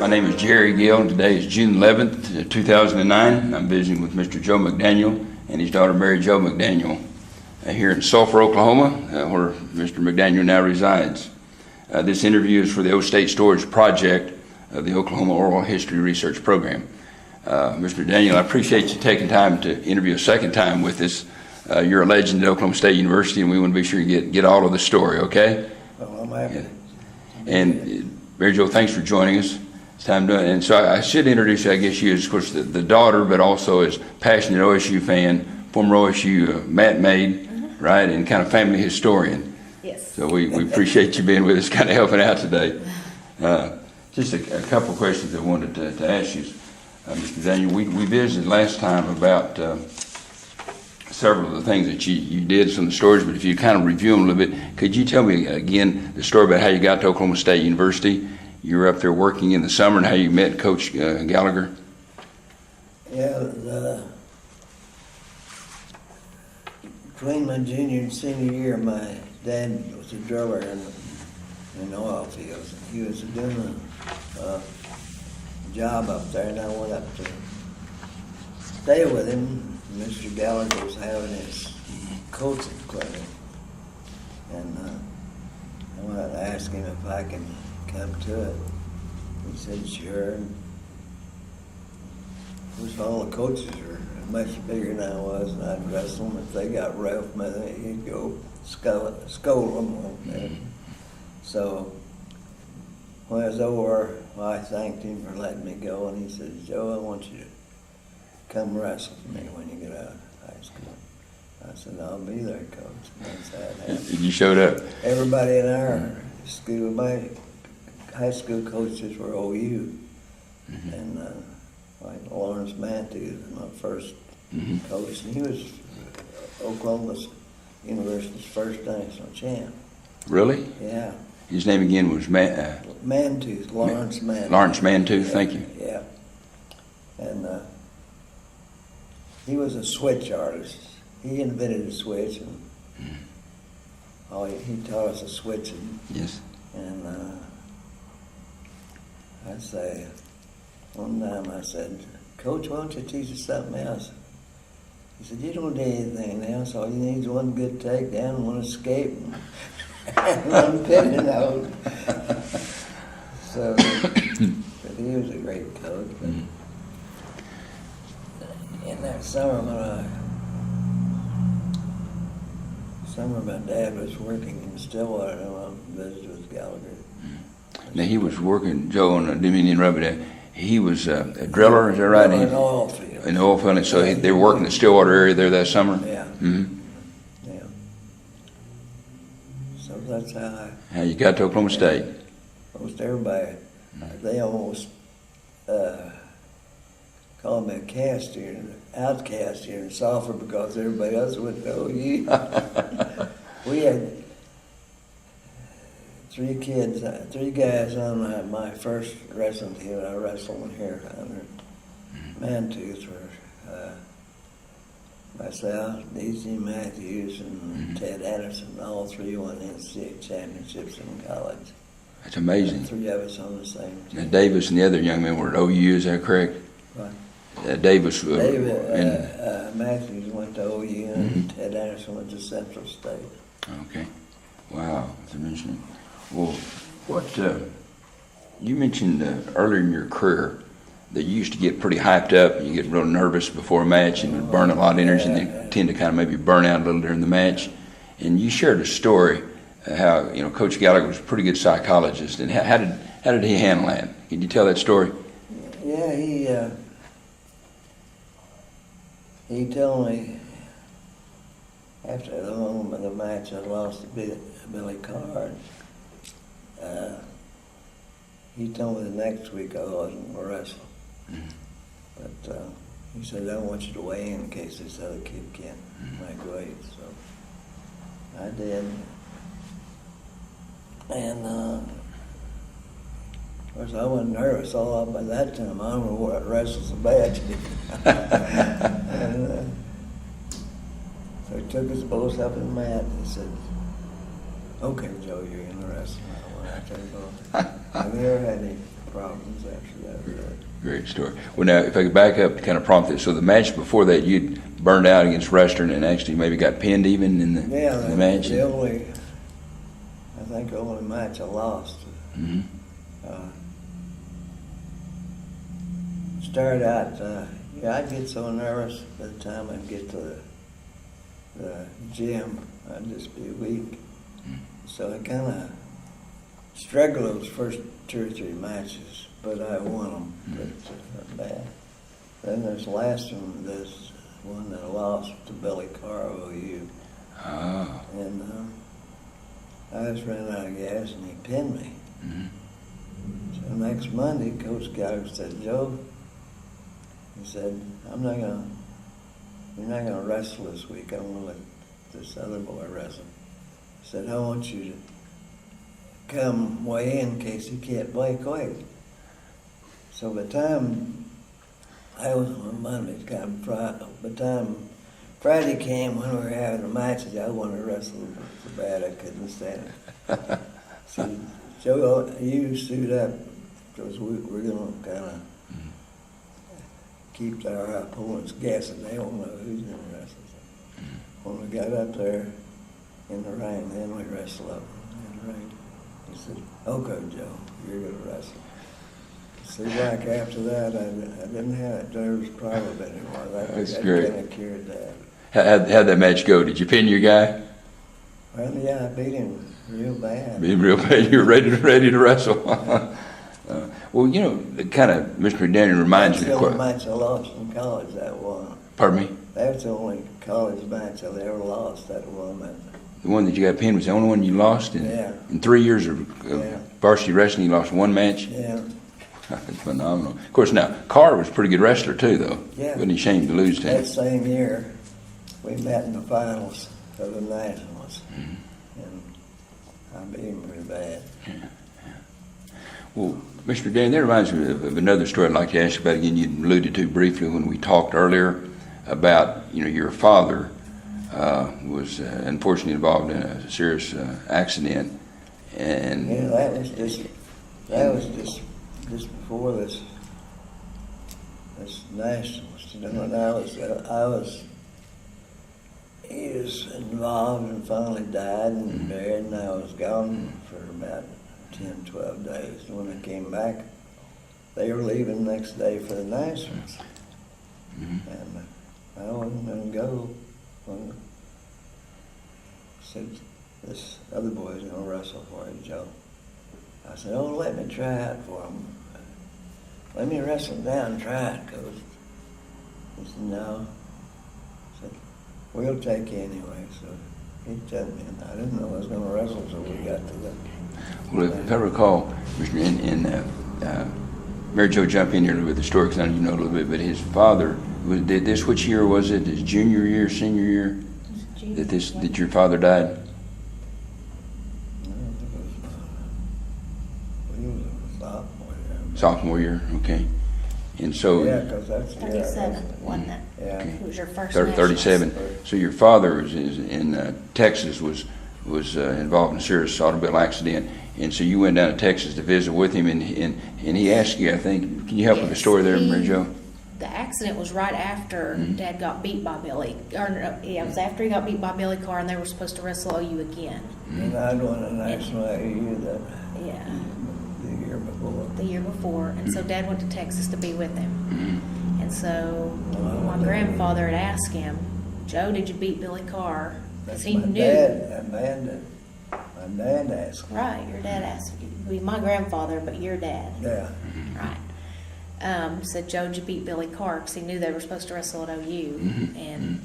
My name is Jerry Gill, and today is June 11th, 2009. I'm visiting with Mr. Joe McDaniel and his daughter Mary Jo McDaniel here in Sulphur, Oklahoma, where Mr. McDaniel now resides. This interview is for the O State Storage Project of the Oklahoma Oral History Research Program. Mr. McDaniel, I appreciate you taking time to interview a second time with us. You're a legend at Oklahoma State University, and we want to be sure you get all of the story, okay? Well, I'm happy. And Mary Jo, thanks for joining us. It's time to, and so I should introduce you, I guess, you as, of course, the daughter, but also as passionate OSU fan, former OSU mat maid, right, and kind of family historian. Yes. So we appreciate you being with us, kind of helping out today. Just a couple of questions I wanted to ask you. Mr. Daniel, we visited last time about several of the things that you did, some of the stories, but if you kind of review them a little bit, could you tell me again the story about how you got to Oklahoma State University? You were up there working in the summer, and how you met Coach Gallagher? Yeah, between my junior and senior year, my dad was a driller in the oil fields. He was doing a job up there, and I went up to stay with him. Mr. Gallagher was having his coaching clinic, and I wanted to ask him if I could come to it. He said, sure. Of course, all the coaches were much bigger than I was, and I'd wrestle them. If they got rough with me, he'd go scold them. So when it was over, I thanked him for letting me go, and he said, Joe, I want you to come wrestle for me when you get out of high school. I said, I'll be there, Coach. And that's how it happened. You showed up. Everybody in our school, my high school coaches were OU. And like Lawrence Mantue was my first coach, and he was Oklahoma University's first national champ. Really? Yeah. His name again was Mantue, Lawrence Mantue. Lawrence Mantue, thank you. Yeah. And he was a switch artist. He invented a switch, and he taught us a switch. Yes. And I'd say, one time I said, Coach, why don't you teach us something else? He said, you don't do anything else. All you need is one good takedown, one escape, and one pinning out. So, but he was a great coach. But in that summer, my dad was working in Stillwater, and I visited with Gallagher. Now he was working, Joe, on a Dominion Rubber. He was a driller, is that right? In the oil field. In the oil field, so they were working in the Stillwater area there that summer? Yeah. Yeah. So that's how you got to Oklahoma State. Most everybody, they almost called me an outcast here in Sulphur because everybody else wouldn't know you. We had three guys on my first wrestling team. I wrestled here under Mantooth were myself, D.C. Matthews, and Ted Anderson. All three won NCAA championships in college. That's amazing. And three of us on the same team. Now Davis and the other young men were at OU, is that correct? Right. Davis Matthews went to OU, and Ted Anderson went to Central State. Okay. Wow, that's interesting. Well, you mentioned earlier in your career that you used to get pretty hyped up and you get real nervous before a match and would burn a lot of energy and then tend to kind of maybe burn out a little during the match. And you shared a story how Coach Gallagher was a pretty good psychologist, and how did he handle that? Can you tell that story? Yeah, he told me after the moment of the match I lost to Billy Carr. He told me the next week I wasn't going to wrestle. But he said, I don't want you to weigh in case this other kid can't make weight. So I did. And of course I wasn't nervous all up by that time. I don't know what wrestles so bad. And so he took us both up in the mat and he said, okay, Joe, you're in the wrestling. I've never had any problems after that, really. Great story. Well, now, if I could back up to kind of prompt this. So the match before that, you'd burned out against Western and actually maybe got pinned even in the, Yeah, in the match? I think the only match I lost. Mm-hmm. Started out, I'd get so nervous by the time I'd get to the gym, I'd just be weak. So I kind of struggled those first 2 or 3 matches, but I won them. But not bad. Then this last one, this one that I lost to Billy Carr of OU. Oh. And I was running out of gas and he pinned me. Mm-hmm. So next Monday, Coach Gallagher said, Joe, he said, you're not gonna wrestle this week. I'm gonna let this other boy wrestle. He said, I want you to come weigh in case he can't play quick. So by the time I was on Monday, by the time Friday came when we were having the matches, I wanted to wrestle so bad I couldn't stand it. So Joe, you suit up because we're gonna kind of keep our opponents guessing. They don't know who's going to wrestle. When we got up there in the ring, then we wrestled up in the ring. He said, okay, Joe, you're going to wrestle. See, like after that, I didn't have that nervous problem anymore. That's that great. kind of cured that. How'd that match go? Did you pin your guy? Well, yeah, I beat him real bad. Beat him real bad. You were ready to wrestle. Well, you know, kind of Mr. McDaniel reminds me. That's the only match I lost in college, that one. Pardon me? That was the only college match I ever lost, that one. The one that you got pinned was the only one you lost in? Yeah. In 3 years of varsity wrestling, you lost one match? Yeah. That's phenomenal. Of course, now, Carr was a pretty good wrestler, too, though. Yeah. Wasn't he ashamed to lose to him? That same year, we met in the finals of the Nationals. And I beat him pretty bad. Well, Mr. McDaniel, that reminds me of another story I'd like to ask you about. Again, you alluded to briefly when we talked earlier about, you know, your father was unfortunately involved in a serious accident. And Yeah, that was just before this Nationals. You know, and he was involved and finally died and buried, and I was gone for about 10, 12 days. When I came back, they were leaving the next day for the Nationals. And I wasn't going to go. When said, this other boy's going to wrestle for you, Joe. I said, oh, let me try it for him. Let me wrestle down and try it, Coach. He said, no. I said, we'll take you anyway. So he took me, and I didn't know I was going to wrestle until we got to the... Well, if I recall, Mr. Mary Jo, jump in here with the story because I know you know a little bit, but his father, did this, which year was it? His junior year, senior year? That your father died? Sophomore year, okay. And so... Yeah, because that's... 37, wasn't it? Yeah. It was your first 37. So your father is in Texas, was involved in a serious automobile accident, and so you went down to Texas to visit with him, and he asked you, I think, can you help with the story there, Mary Jo? The accident was right after Dad got beat by Billy. It was after he got beat by Billy Carr, and they were supposed to wrestle OU again. And I'd won a national AU the year before. The year before, and so Dad went to Texas to be with him. And so my grandfather had asked him, Joe, did you beat Billy Carr? Because he knew. My dad asked me. Right, your dad asked you. My grandfather, but your dad. Yeah. Right. Said, Joe, did you beat Billy Carr? Because he knew they were supposed to wrestle at OU. And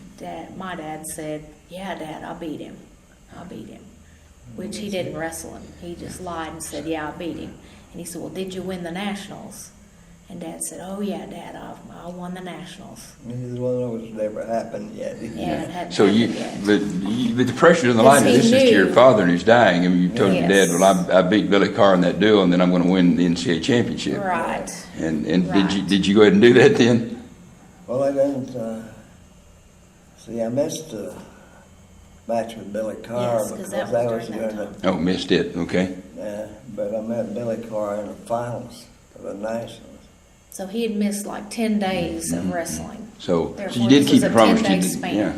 my dad said, yeah, Dad, I beat him. Which he didn't wrestle him. He just lied and said, yeah, I beat him. And he said, well, did you win the Nationals? And Dad said, oh, yeah, Dad, I won the Nationals. He's one of those never happened yet. Yeah, it hadn't So happened yet. but the pressure on the line, this is to your father and he's dying. I mean, you told your dad, well, I beat Billy Carr in that duel, and then I'm going to win the NCAA championship. Right. And Right. did you go ahead and do that then? Well, I didn't. See, I missed the match with Billy Carr Yes, 'cause that was during that Oh, missed it. Okay. but I met Billy Carr in the finals of the nationals. So he had missed like 10 days of wrestling. So Therefore, you did this keep was a your promise. 10-day You did, span. yeah.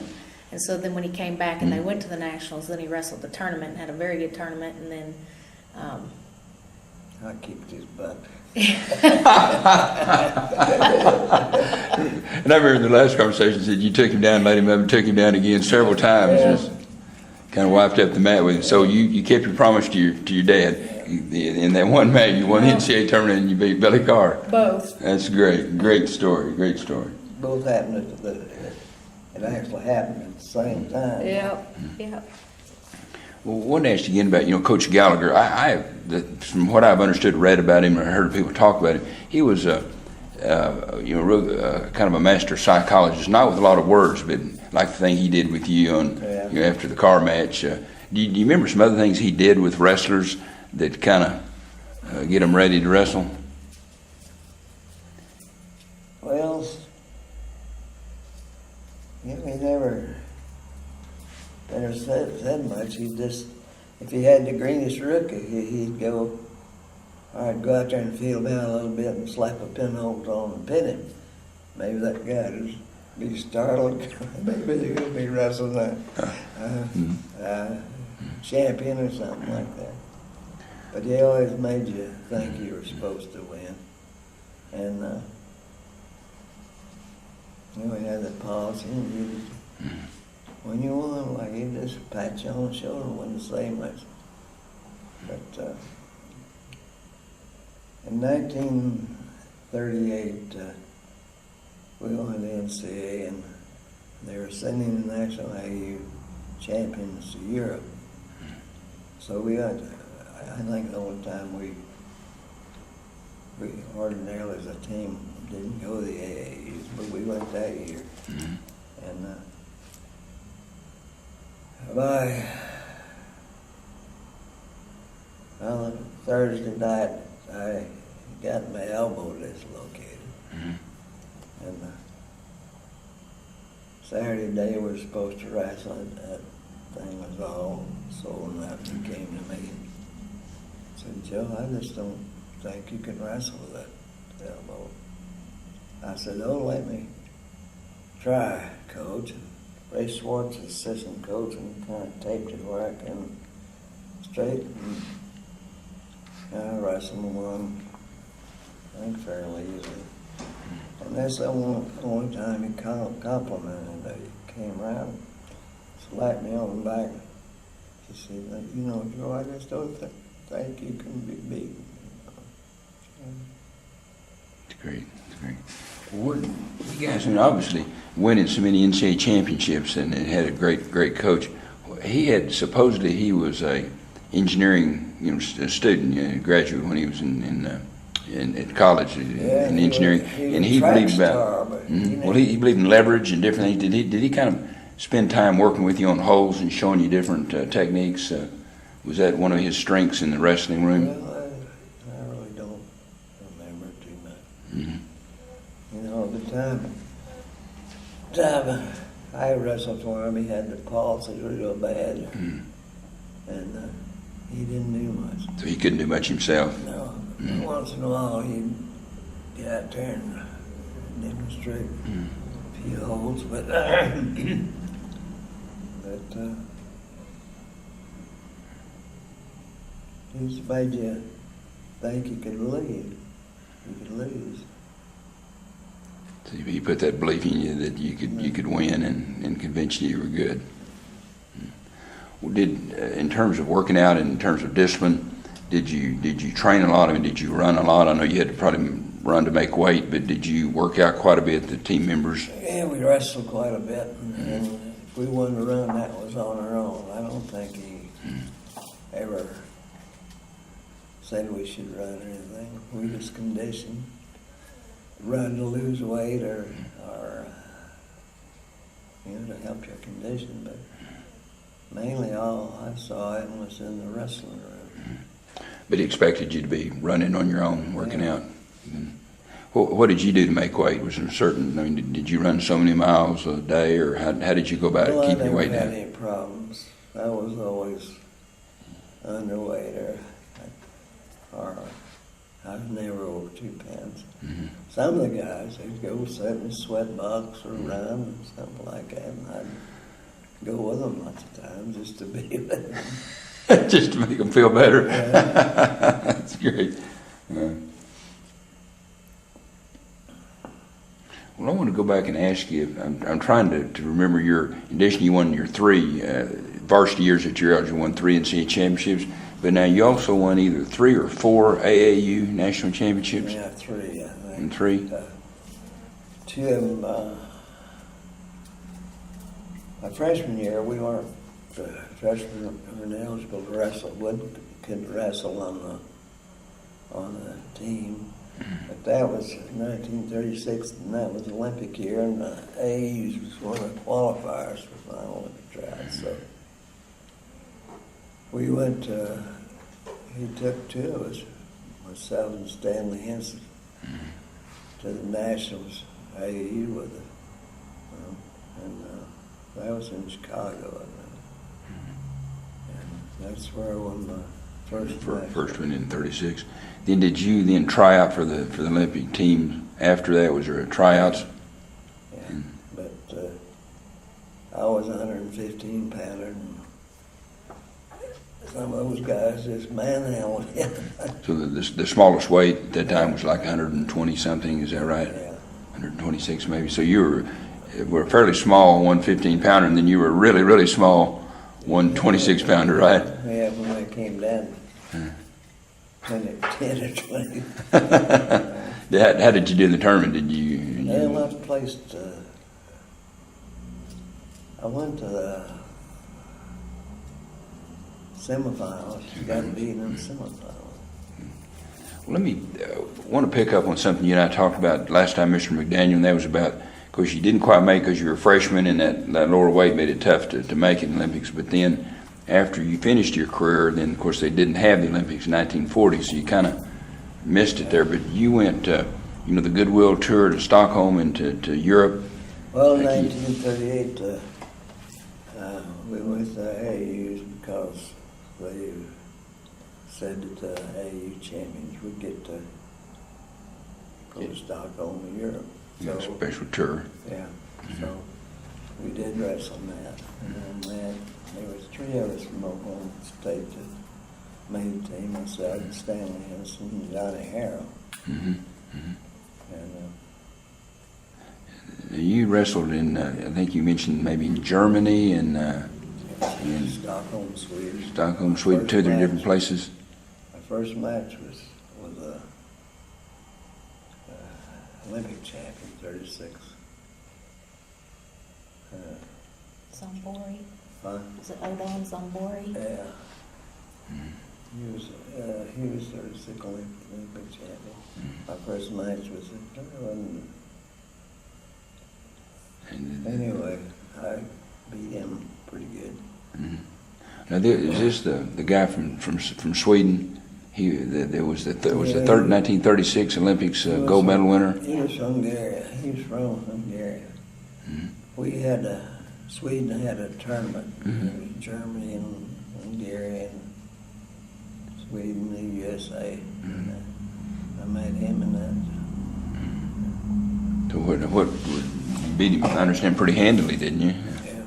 And so then when he came back and they went to the nationals, then he wrestled the tournament and had a very good tournament. And then, I kicked his butt. And I remember in the last conversation said you took him down, made him up, and took him down again several times. Just kind of wiped up the mat with him. So you kept your promise to your dad. In that one match, you won the NCAA tournament and you beat Billy Carr. both. That's great. Great story. Great story. Both happened it actually happened at the same time. Yep. Well, I wanted to ask you again about, Coach Gallagher. From what I've understood, read about him, or heard people talk about him, he was kind of a master psychologist, not with a lot of words, but like the thing he did with you after the Carr match. Do you remember some other things he did with wrestlers that kind of get them ready to wrestle? Well, he never said much. He just, if he had the greenest rookie, he'd go, all right, go out there and feel him out a little bit and slap a pinhold on and pin him. Maybe that guy would be startled. Maybe they're going to be wrestling a champion or something like that. But he always made you think you were supposed to win. And we had that policy, and when you won, like, he'd just pat you on the shoulder, wouldn't say much. But in 1938, we won the NCAA, and they were sending the national AU champions to Europe. So we got, I think the only time we ordinarily as a team didn't go to the AAUs, but we went that year. And by Thursday night, I got my elbow dislocated. And Saturday day we were supposed to wrestle, and that thing was all swollen up and came to me. I said, Joe, I just don't think you can wrestle with that elbow. I said, oh, let me try, Coach. Ray Swartz, assistant coach, and kind of taped it where I can straighten. And I wrestled one, I think, fairly easily. And that's the only time he complimented me. He came around, slapped me on the back. He said, Joe, I just don't think you can be beaten. It's great. Well, you guys, obviously winning so many NCAA championships, and it had a great coach. Supposedly he was a engineering student, graduate when he was in college in engineering, and he believed about. Well, he believed in leverage and different things. Did he kind of spend time working with you on holes and showing you different techniques? Was that one of his strengths in the wrestling room? Well, I really don't remember too much. The time I wrestled for him, he had the pulse real bad, and he didn't do much. So he couldn't do much himself. No. Once in a while, he'd get out there and demonstrate a few holds, but he's made you think you could lose. So he put that belief in you that you could win and convince you were good. Well, in terms of working out and in terms of discipline, did you train a lot? I mean, did you run a lot? I know you had to probably run to make weight, but did you work out quite a bit, the team members? Yeah, we wrestled quite a bit, and if we wanted to run, that was on our own. I don't think he ever said we should run or anything. We just conditioned, run to lose weight or to help your condition, but mainly all I saw him was in the wrestling room. But he expected you to be running on your own, working out. What did you do to make weight? Was there did you run so many miles a day, or how did you go about keeping your weight down? I never had any problems. I was always underweight, or I I was never over 2 pounds. Mm-hmm. Some of the guys, they'd go sit in the sweat box or run and something like that, and I'd go with them lots of times just to be with them. Just to make them feel better. Yeah. That's great. Well, I want to go back and ask you. I'm trying to remember your. In addition, you won your 3 varsity years at your age. You won 3 NCAA championships, but now you also won either 3 or 4 AAU national championships. Yeah, 3, I think. And 3. 2 of them. My freshman year, we weren't freshmen eligible to wrestle. Couldn't wrestle on the team. But that was 1936, and that was Olympic year, and the AAUs was one of the qualifiers for my Olympic trials. So we went. He took 2 of us, myself and Stanley Henson, to the Nationals AAU with us, and that was in Chicago, and that's where I won my first one in 36. Then did you then try out for the Olympic team after that? Was there tryouts? Yeah, but I was a 115 pounder, and some of those guys just manhandled him. So the smallest weight at that time was like 120 something. Is that right? Yeah. 126 maybe. So you were a fairly small 115 pounder, and then you were a really, really small 126 pounder, right? Yeah, when I came down, 10 or 20. How did you do in the tournament? Did you? Well, I placed. I went to the semifinals. Got beaten in the semifinals. Let me want to pick up on something you and I talked about last time, Mr. McDaniel, and that was about, of course, you didn't quite make because you were a freshman, and that lower weight made it tough to make it in the Olympics. But then, after you finished your career, then of course they didn't have the Olympics in 1940, so you kind of missed it there. But you went, the Goodwill tour to Stockholm and to Europe. Well, in 1938, we went to the AAUs because they said that the AAU champions would get to go to Stockholm and Europe. So, A special tour. Yeah, so we did wrestle in that. And then there was 3 of us from Oklahoma State that made the team. Myself and Stanley Henson and Johnny Harrell. Mm-hmm. Mm-hmm. And you wrestled in, I think you mentioned maybe in Germany and in Stockholm, Sweden. Stockholm, Sweden, 2 or 3 different places. My first match was Olympic champion, 36. Zombori. Huh? Was it Odon Zombori? Yeah. Mm-hmm. He was 36 Olympic champion. My first match was anyway, I beat him pretty good. Mm-hmm. Now, is this the guy from Sweden? There was the 1936 Olympics gold medal winner. He was from Hungary. Mm-hmm. We had Sweden had a tournament. Mm-hmm. It was Germany and Hungary and Sweden, the USA. Mm-hmm. I met him in that. So what you beat him? I understand pretty handily, didn't you? Yeah.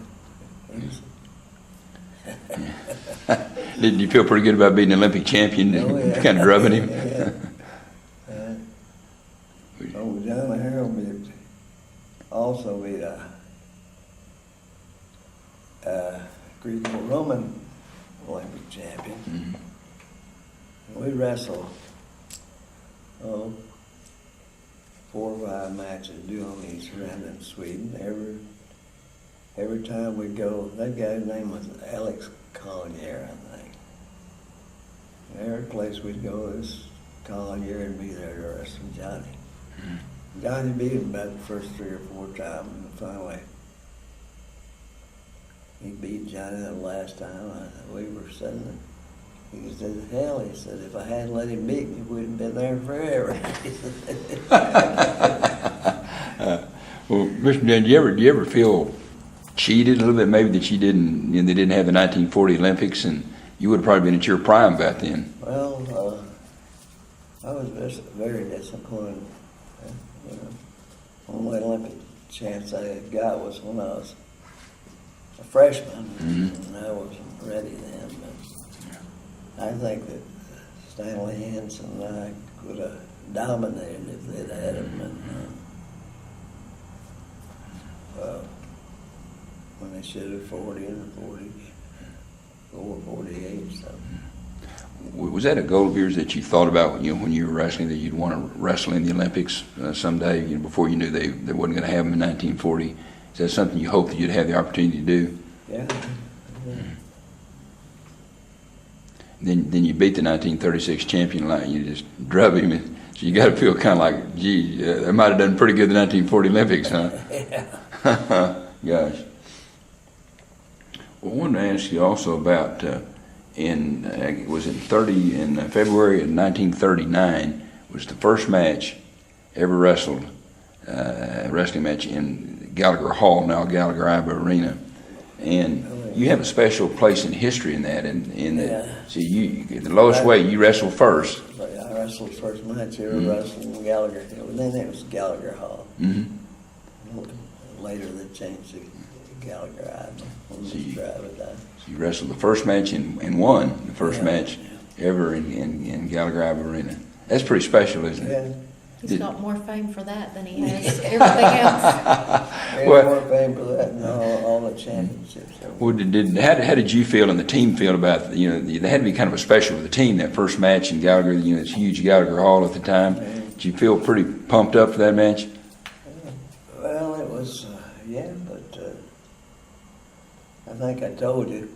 Did you feel pretty good about being an Olympic champion? Oh, yeah. Kind of drubbing him. Yeah. Oh, John Harrell also beat a Greco-Roman Olympic champion. Mm-hmm. We wrestled 4 or 5 matches doing these around in Sweden. Every time we go, that guy's name was Alex Collier, I think. Every place we'd go, this Collier would be there to wrestle Johnny. Mm-hmm. Johnny beat him about the first 3 or 4 times, and finally he beat Johnny the last time. We were sitting. He said, "Hell," he said, "if I hadn't let him beat me, we'd have been there forever." Well, Mr. Dan, do you ever feel cheated a little bit, maybe that they didn't have the 1940 Olympics, and you would have probably been at your prime back then? Well, I was very disappointed. You know, only Olympic chance I had got was when I was a freshman, and I wasn't ready then. But I think that Stanley Hansen and I could have dominated if they'd had him. And, when they should have 40 and 44, 48. So. Was that a goal of yours that you thought about when you were wrestling, that you'd want to wrestle in the Olympics someday? Before you knew they wasn't going to have them in 1940. Is that something you hoped that you'd have the opportunity to do? Yeah. Then you beat the 1936 champion line. You just drub him. So you got to feel kind of like, gee, they might have done pretty good in the 1940 Olympics, huh? Yeah. Gosh. Well, I wanted to ask you also about in February of 1939 was the first match ever wrestled, wrestling match in Gallagher Hall, now Gallagher Arena, and you have a special place in history in that. See, the lowest weight you wrestled first. I wrestled first match ever wrestled in Gallagher. Then it was Gallagher Hall. Later they changed it to Gallagher Arena. So you wrestled the first match and won the first match ever in Gallagher Arena. That's pretty special, isn't it? Yeah. He's got more fame for that than he has everything else. Well, more fame for that than all the championships. Well, how did you feel and the team feel about, they had to be kind of a special with the team, that first match in Gallagher, it's huge Gallagher Hall at the time. Did you feel pretty pumped up for that match? Well, it was, but I think I told you,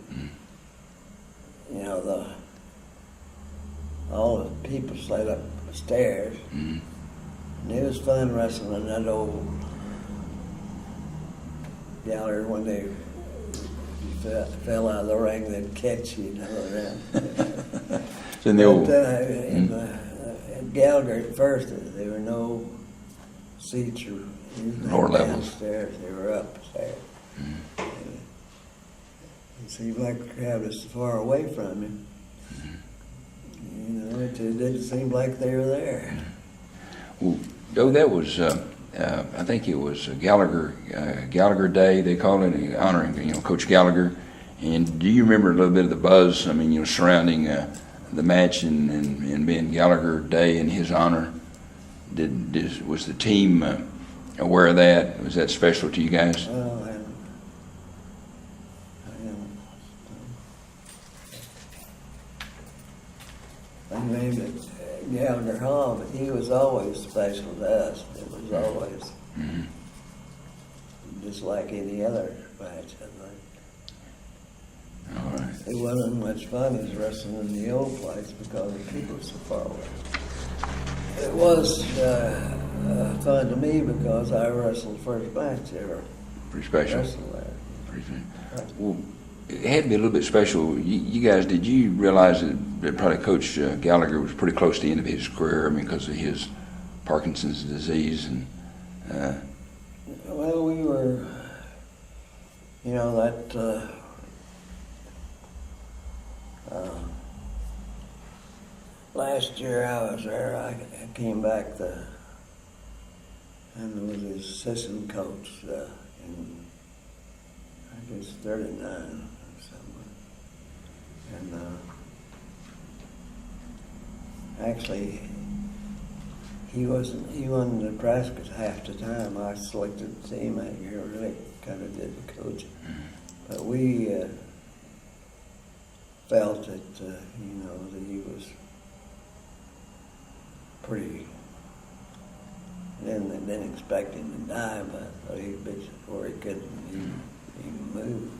all the people slid up the stairs, and it was fun wrestling in that old Gallagher. When they fell out of the ring, they'd catch you, It's in the old. At Gallagher at first, there were no seats or Lower levels. Downstairs, they were upstairs. It seemed like the crowd was far away from him. It didn't seem like they were there. Well, Joe, that was, I think it was Gallagher Day, they called it, honoring, Coach Gallagher. And do you remember a little bit of the buzz, surrounding the match and being Gallagher Day in his honor? Was the team aware of that? Was that special to you guys? Well, I named it Gallagher Hall, but he was always special to us. It was always just like any other match, I think. All right. It wasn't much fun as wrestling in the old place because the people were so far away. It was fun to me because I wrestled the first match ever. Pretty special. Wrestled there. Well, it had to be a little bit special. You guys, did you realize that probably Coach Gallagher was pretty close to the end of his career? Because of his Parkinson's disease and. Well, we were, last year I was there. I came back and there was his assistant coach, in I guess 39 or something. And actually, he wasn't in practice half the time. I selected the team that year, really kind of did the coaching. But we felt that, that he was pretty, didn't expect him to die, but he'd be before he couldn't even move.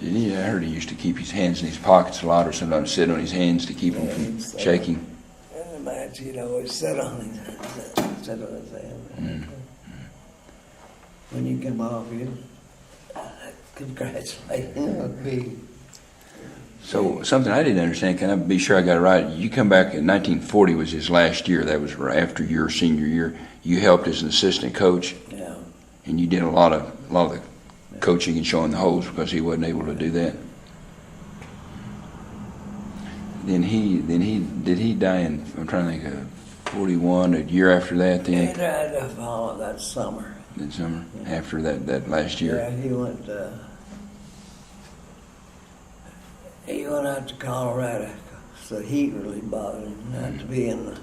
I heard he used to keep his hands in his pockets a lot, or sometimes sit on his hands to keep them from shaking. In the match, he'd always sit on his hand. When you come off, you congratulate him. So something I didn't understand, can I be sure I got it right? You come back in 1940 was his last year. That was after your senior year. You helped as an assistant coach. Yeah. And you did a lot of the coaching and showing the holes because he wasn't able to do that. Then did he die in, I'm trying to think of 41, a year after that He then? died the fall that summer. That summer, after that last year? Yeah, he went out to Colorado, so the heat really bothered him, not to be in the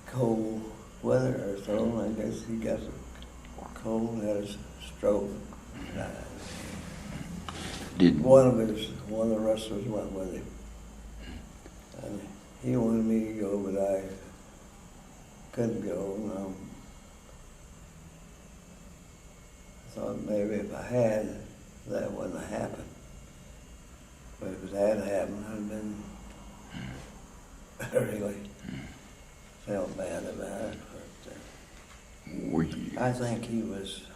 cold weather or so. I guess he got cold, had a stroke. One of the wrestlers went with him. And he wanted me to go, but I couldn't go. No. I thought maybe if I had, that wouldn't have happened. But if it had happened, I'd been really felt bad about it. But, Were you, I think he was.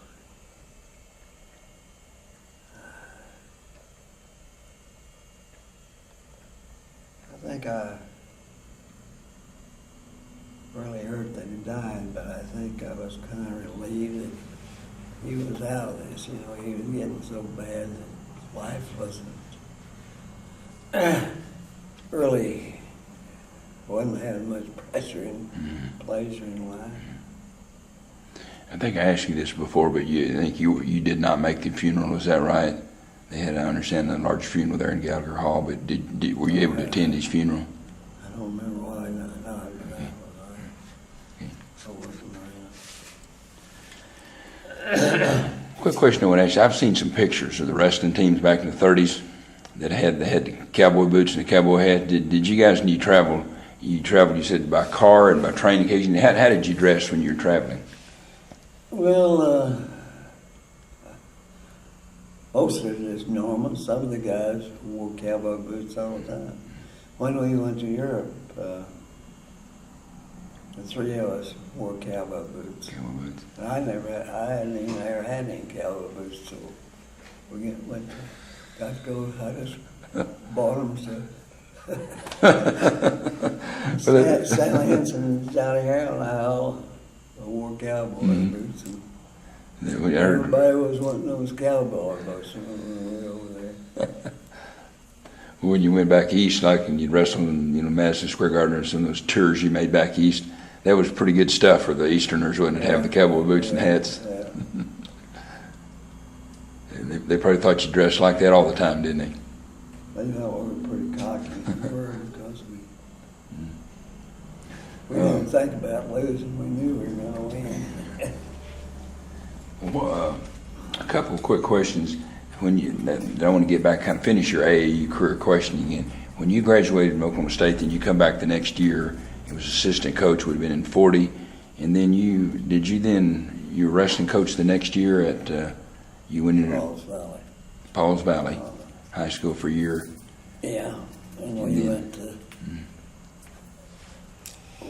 I think I really hurt that he died, but I think I was kind of relieved that he was out of this. You know, he was getting so bad that his life wasn't really wasn't having much pressure and pleasure in life. I think I asked you this before, but I think you did not make the funeral, is that right? They had, I understand, a large funeral there in Gallagher Hall, but were you able to attend his funeral? I don't remember why not. Quick question I want to ask you. I've seen some pictures of the wrestling teams back in the 30s that had the cowboy boots and the cowboy hat. Did you guys, when you traveled, you said by car and by train occasionally. How did you dress when you were traveling? Well, most of it is normal. Some of the guys wore cowboy boots all the time. When we went to Europe, the three of us wore cowboy boots. Cowboy boots. And I hadn't even ever had any cowboy boots, so we got to go. I just bought them to Stanley Henson and Johnny Harrell and I all wore cowboy boots. And everybody was wanting those cowboy boots when we were over there. When you went back east, like, and you'd wrestle in, Madison Square Garden or some of those tours you made back east, that was pretty good stuff for the Easterners, wouldn't it, have the cowboy boots and hats? Yeah. They probably thought you dressed like that all the time, didn't they? They thought we were pretty cocky because we didn't think about losing. We knew we were going to win. Well, a couple of quick questions. I want to get back, kind of finish your AAU career questioning again. When you graduated from Oklahoma State, then you come back the next year. It was assistant coach, would have been in 40, and then you were wrestling coach the next year at you went into Pauls Valley High School for a year. Yeah, and we went to.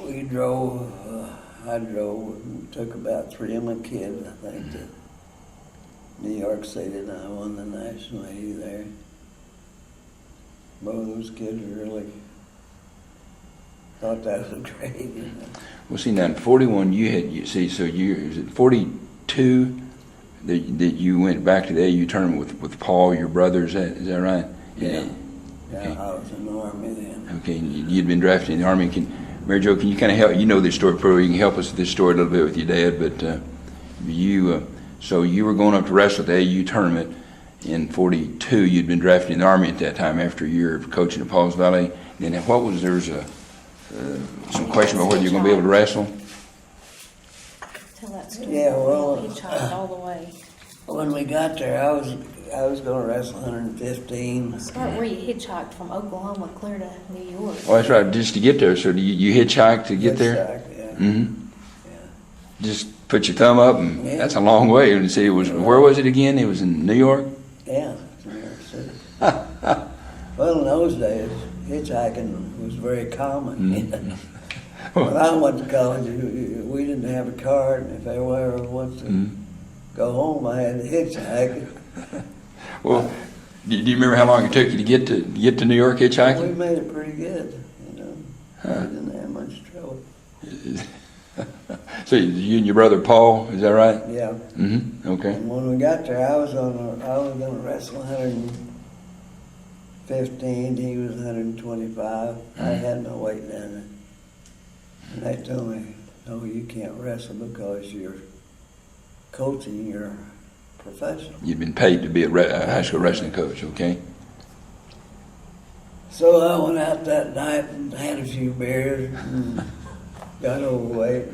We drove. I drove. We took about 3 of my kids, I think, to New York City, and I won the National A there. Both of those kids really thought that was great. Well, see, now in 41, is it 42 that you went back to the AU tournament with Paul, your brother? Is that right? Yeah. Okay. I was in the Army then. Okay, and you'd been drafted in the Army. Mary Jo, can you kind of help? You know this story pretty well. You can help us with this story a little bit with your dad. But so you were going up to wrestle at the AU tournament in 42. You'd been drafted in the Army at that time after a year of coaching at Pauls Valley. Then there was some question about whether you're going to be able to wrestle? Tell that story. Yeah, well, He tried all the way. when we got there, I was going to wrestle 115. Start where you hitchhiked from Oklahoma clear to New York. Oh, that's right. Just to get there. So you hitchhiked to get there? Yeah. Mm-hmm. Yeah. Just put your thumb up, and Yeah. that's a long way. And see, where was it again? It was in New York? Yeah, it's New York City. Well, in those days, hitchhiking was very common. When I went to college, we didn't have a car, and if I ever wanted to go home, I had to hitchhike. Well, do you remember how long it took you to get to New York hitchhiking? We made it pretty good, We didn't have much trouble. So you and your brother Paul, is that right? Yeah. Mm-hmm. Okay. And when we got there, I was going to wrestle 15, he was 125. I had no weight down there. And they told me, no, you can't wrestle because you're coaching your professional. You've been paid to be a high school wrestling coach, okay? So I went out that night and had a few beers and got overweight.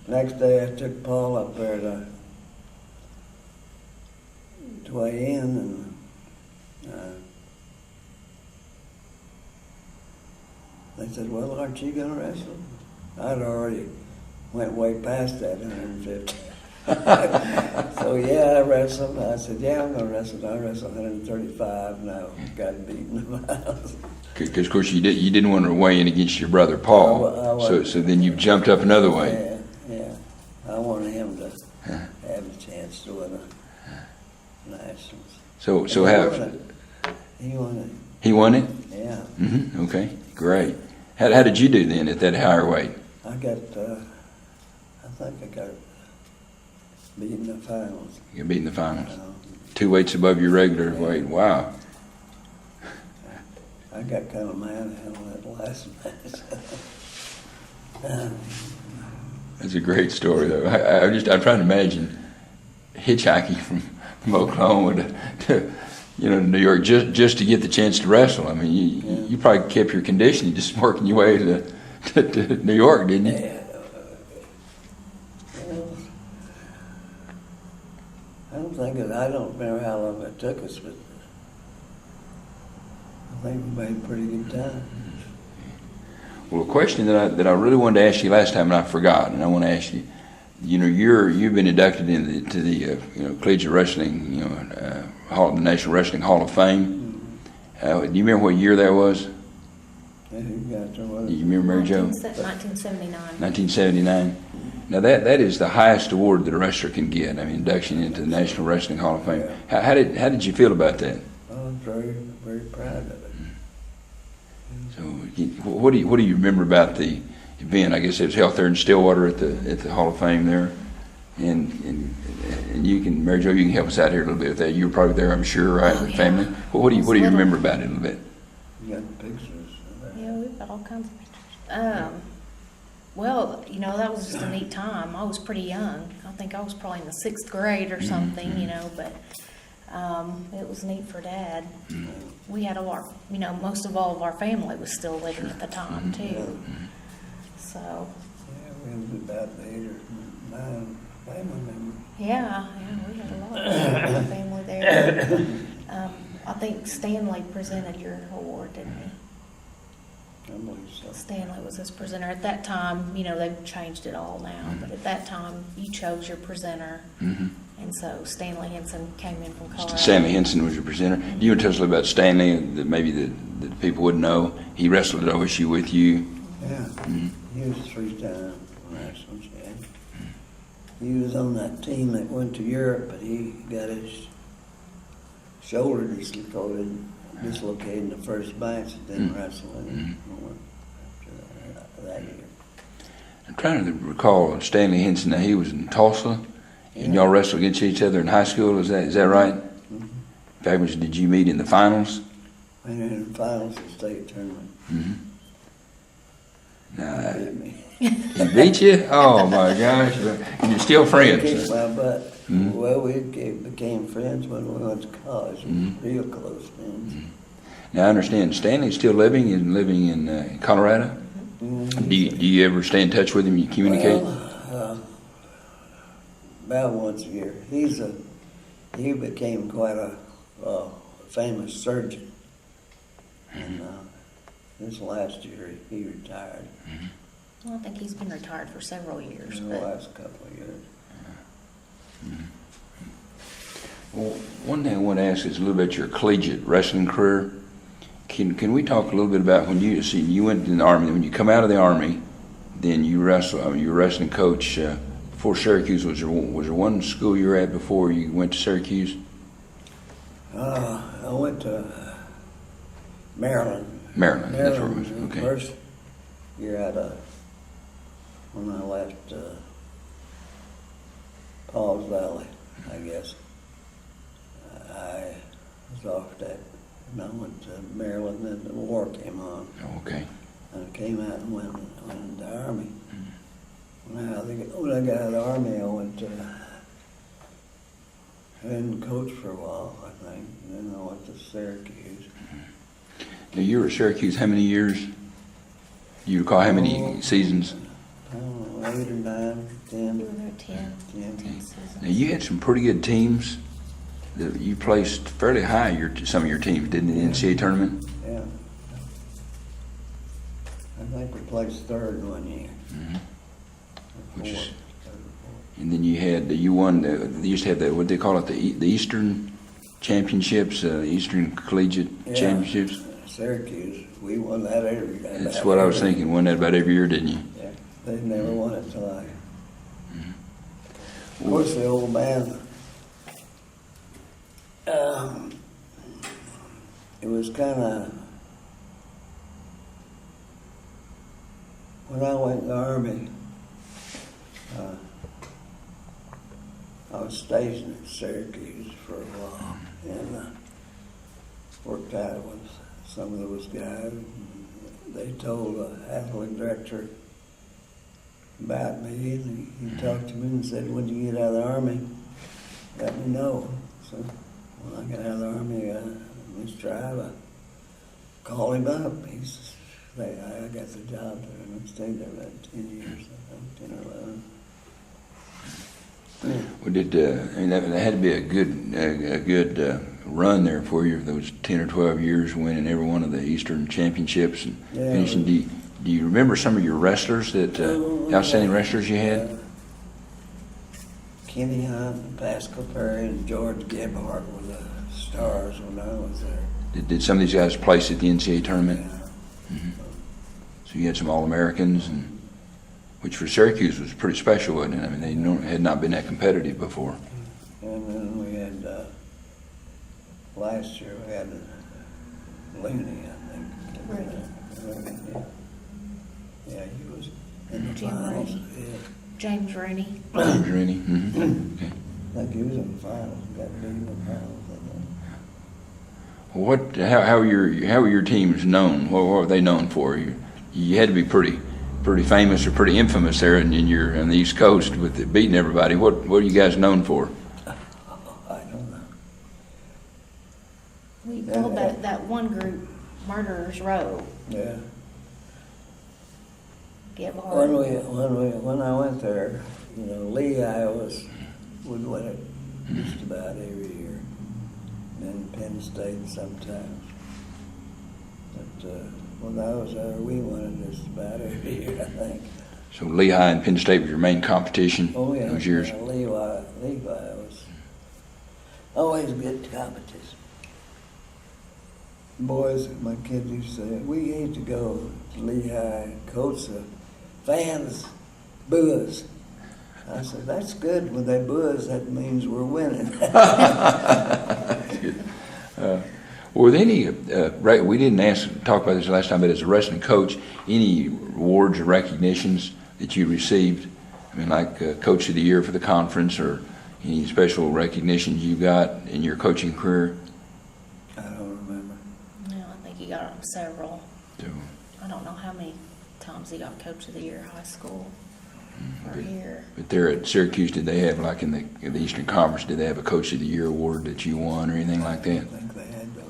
Next day I took Paul up there to weigh in, and they said, well, aren't you going to wrestle? I'd already went way past that 150. So yeah, I wrestled. I said, yeah, I'm going to wrestle. I wrestled 135, and I got beaten in the house. Because of course you didn't want to weigh in against your brother Paul. So then you jumped up another weight. Yeah. I wanted him to have a chance to win a nationals. So how? He won it. He won it? Yeah. Mm-hmm. Okay, great. How did you do then at that higher weight? I think I got beaten in the finals. You got beat in the finals. 2 weights above your regular weight. Wow. I got kind of mad at that last match. That's a great story, though. I'm trying to imagine hitchhiking from Oklahoma to New York just to get the chance to wrestle. I mean, you probably kept your conditioning just working your way to New York, didn't you? Yeah. I don't remember how long it took us, but I think we made a pretty good time. Well, a question that I really wanted to ask you last time and I forgot, and I want to ask you. You've been inducted into the Collegiate Wrestling, the National Wrestling Hall of Fame. Do you remember what year that was? Yeah, who got there? Do you remember, Mary Jo? 1979. 1979. Now that is the highest award that a wrestler can get. I mean, induction into the National Wrestling Hall of Fame. Yeah. How did you feel about that? I was very, very proud of it. So, what do you remember about the event? I guess it was held there in Stillwater at the Hall of Fame there, and you can, Mary Jo, you can help us out here a little bit with that. You were probably there, I'm sure, right, with family. What do you remember about it a little bit? You got pictures of that? Yeah, we've got all kinds of pictures. Well, that was just a neat time. I was pretty young. I think I was probably in the 6th grade or something, but it was neat for Dad. We had most of all of our family was still living at the time, too. So. Yeah, we had about 8 or 9 family members. Yeah, we had a lot of family there. I think Stanley presented your award, didn't he? I believe so. Stanley was his presenter. At that time, they've changed it all now, but at that time, you chose your presenter. Mm-hmm. And so Stanley Henson came in from Colorado. Stanley Henson was your presenter. Do you want to tell us a little about Stanley that maybe the people wouldn't know? He wrestled at OSU with you. Yeah. Mm-hmm. He was a 3-time national champion. He was on that team that went to Europe, but he got his shoulder dislocated in the first match and didn't wrestle anymore after that year. I'm trying to recall Stanley Henson. Now he was in Tulsa, and y'all wrestled against each other in high school. Is that right? Mm-hmm. In fact, did you meet in the finals? We were in the finals of the state tournament. Mm-hmm. Now, He beat me. he beat you? Oh my gosh! And you're still friends. Kicked my butt. Mm-hmm. Well, we became friends when we went to college. Real close friends. Mm-hmm. Now I understand Stanley's still living in Colorado. Mm-hmm. Do you ever stay in touch with him? You communicate? Well, about once a year. He became quite a famous surgeon, and this last year he retired. Well, I think he's been retired for several years. In the last couple of years. Well, one thing I want to ask is a little bit about your collegiate wrestling career. Can we talk a little bit about when you went in the Army? When you come out of the Army, then you wrestle. You were wrestling coach before Syracuse. Was there one school you were at before you went to Syracuse? I went to Maryland. Maryland, that's where it was. Okay. First year when I left Paul's Valley, I guess. I was offered that and I went to Maryland, and the war came on. Okay. And I came out and went into the Army. When I got out of the Army, I went to and coached for a while, I think. And then I went to Syracuse. Now, you were at Syracuse how many years? Do you recall how many seasons? I don't know, 8 or 9, 10. You were there 10 Now, seasons. you had some pretty good teams that you placed fairly high, some of your teams, didn't you, in the NCAA tournament? Yeah. I think we placed third one year. Mm-hmm. Or Which is- fourth, third or fourth. And then you won, they used to have what they call it, the Eastern Championships, Eastern Collegiate Yeah. Championships. Syracuse, we won that every day. That's what I was thinking, won that about every year, didn't you? Yeah, they never won it till I. Mm-hmm. Of course, the old man. It was kind of when I went in the Army. I was stationed at Syracuse for a while, and worked out with some of those guys. They told the athletic director about me, and he talked to me and said, "When you get out of the Army, let me know." So when I got out of the Army, Mr. Iva called him up. He says, I got the job there, and I stayed there about 10 years, I think, 10 or 11. Well, that had to be a good run there for you, those 10 or 12 years, winning every one of the Eastern Championships and Yeah. finishing. Do you remember some of your wrestlers, outstanding wrestlers you had? Kenny Hunt, Pascal Perry, and George Gebhardt were the stars when I was there. Did some of these guys place at the NCAA tournament? Yeah. So you had some All-Americans, which for Syracuse was pretty special, wasn't it? I mean, they had not been that competitive before. And then we had, last year we had Looney, I think. Rooney. Yeah. Yeah, he was in the Jim finals. Rooney. Yeah. James Rooney. James Rooney. Mm-hmm. Okay. I think he was in the finals, got beat in the finals, I think. How were your teams known? What were they known for? You had to be pretty famous or pretty infamous there on the East Coast with beating everybody. What are you guys known for? I don't know. We called that one group Murderers Row. Yeah. Gebhardt. When I went there, Lehigh would win it just about every year. And Penn State sometimes. But when I was there, we won it just about every year, I think. So Lehigh and Penn State was your main competition those years? Yeah, Lehigh was always good competition. Boys, my kids used to say, we hate to go to Lehigh and coach the fans boo us. I said, that's good. When they boo us, that means we're winning. Were there any, we didn't talk about this last time, but as a wrestling coach, any awards or recognitions that you received? I mean, like Coach of the Year for the conference, or any special recognitions you got in your coaching career? I don't remember. No, I think he got several. So, I don't know how many times he got Coach of the Year high school or here. but there at Syracuse, did they have, like in the Eastern Conference, did they have a Coach of the Year award that you won or anything like that? I think they had those.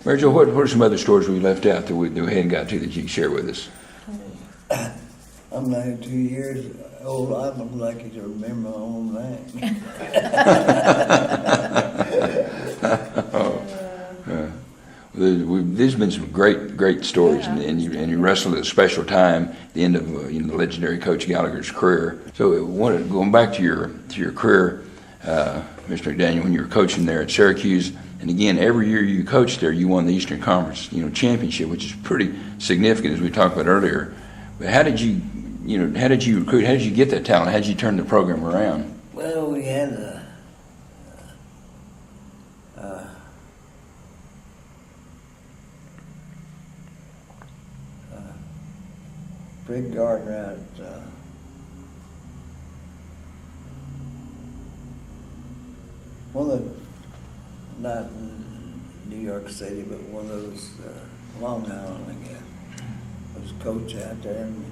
Mary Jo, what are some other stories we left out that we hadn't got to that you can share with us? I'm 92 years old. I'm lucky to remember my own name. There's been some great stories, Yeah. and you wrestled at a special time, the end of the legendary Coach Gallagher's career. So, going back to your career, Mr. McDaniel, when you were coaching there at Syracuse, and again, every year you coached there, you won the Eastern Conference, championship, which is pretty significant, as we talked about earlier. But how did you recruit? How did you get that talent? How did you turn the program around? Well, we had a Brig Gardner out at, 'cause one of the, not in New York City, but one of those, Long Island, I guess. Was a coach out there and